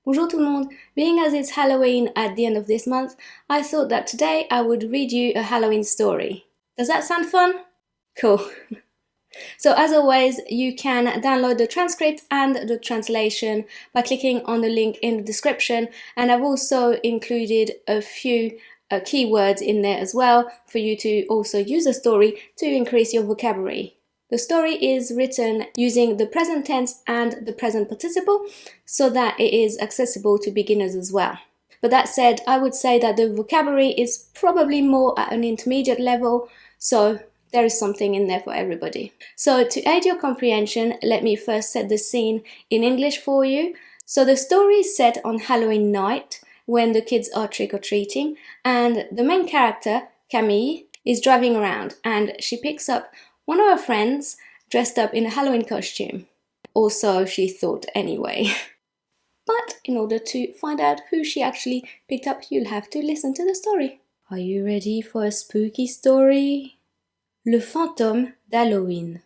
Bonjour tout le monde! Being as it's Halloween at the end of this month, I thought that today I would read you a Halloween story. Does that sound fun? Cool! So as always, you can download the transcript and the translation by clicking on the link in the description, and I've also included a few keywords in there as well for you to also use the story to increase your vocabulary. The story is written using the present tense and the present participle so that it is accessible to beginners as well. But that said, I would say that the vocabulary is probably more at an intermediate level, so there is something in there for everybody. So to aid your comprehension, let me first set the scene in English for you. So the story is set on Halloween night when the kids are trick-or-treating, and the main character, Camille, is driving around and she picks up one of her friends dressed up in a Halloween costume. Or so she thought anyway. But in order to find out who she actually picked up, you'll have to listen to the story. Are you ready for a spooky story? Le fantôme d'Halloween.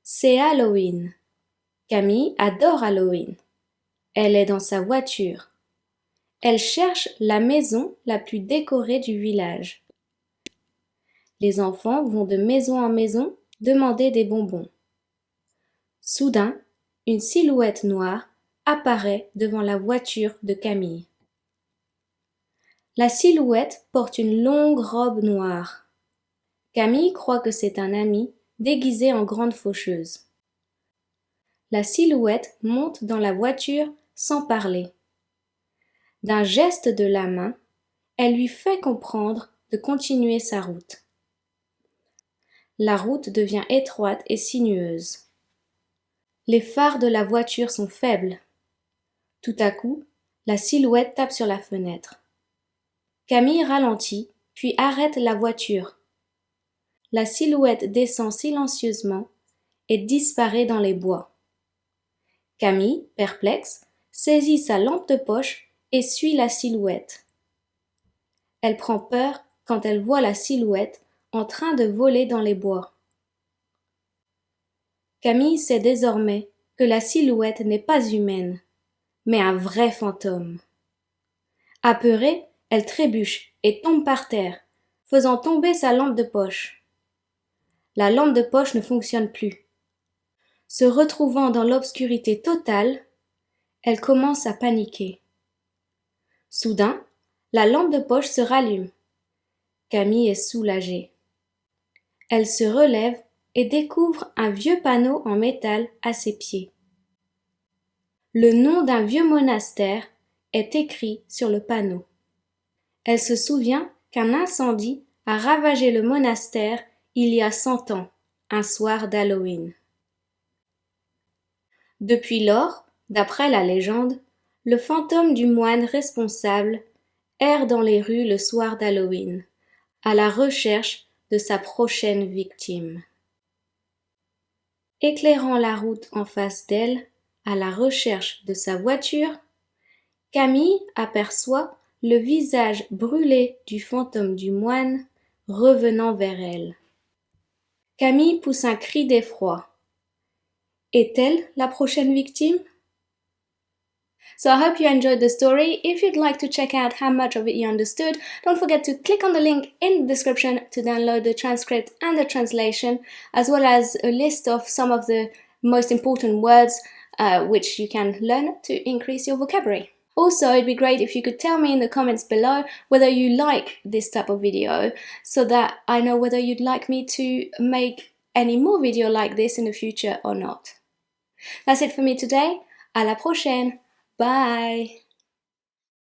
C'est Halloween. Camille adore Halloween. Elle est dans sa voiture. Elle cherche la maison la plus décorée du village. Les enfants vont de maison en maison demander des bonbons. Soudain, une silhouette noire apparaît devant la voiture de Camille. La silhouette porte une longue robe noire. Camille croit que c'est un ami déguisé en grande faucheuse. La silhouette monte dans la voiture sans parler. D'un geste de la main, elle lui fait comprendre de continuer sa route. La route devient étroite et sinueuse. Les phares de la voiture sont faibles. Tout à coup, la silhouette tape sur la fenêtre. Camille ralentit, puis arrête la voiture. La silhouette descend silencieusement et disparaît dans les bois. Camille, perplexe, saisit sa lampe de poche et suit la silhouette. Elle prend peur quand elle voit la silhouette en train de voler dans les bois. Camille sait désormais que la silhouette n'est pas humaine, mais un vrai fantôme. Apeurée, elle trébuche et tombe par terre, faisant tomber sa lampe de poche. La lampe de poche ne fonctionne plus. Se retrouvant dans l'obscurité totale, elle commence à paniquer. Soudain, la lampe de poche se rallume. Camille est soulagée. Elle se relève et découvre un vieux panneau en métal à ses pieds. Le nom d'un vieux monastère est écrit sur le panneau. Elle se souvient qu'un incendie a ravagé le monastère il y a 100 ans, un soir d'Halloween. Depuis lors, d'après la légende, le fantôme du moine responsable erre dans les rues le soir d'Halloween, à la recherche de sa prochaine victime. Éclairant la route en face d'elle, à la recherche de sa voiture, Camille aperçoit le visage brûlé du fantôme du moine revenant vers elle. Camille pousse un cri d'effroi. Est-elle la prochaine victime? So I hope you enjoyed the story. If you'd like to check out how much of it you understood, don't forget to click on the link in the description to download the transcript and the translation, as well as a list of some of the most important words which you can learn to increase your vocabulary. Also, it'd be great if you could tell me in the comments below whether you like this type of video, so that I know whether you'd like me to make any more video like this in the future or not. That's it for me today. À la prochaine! Bye!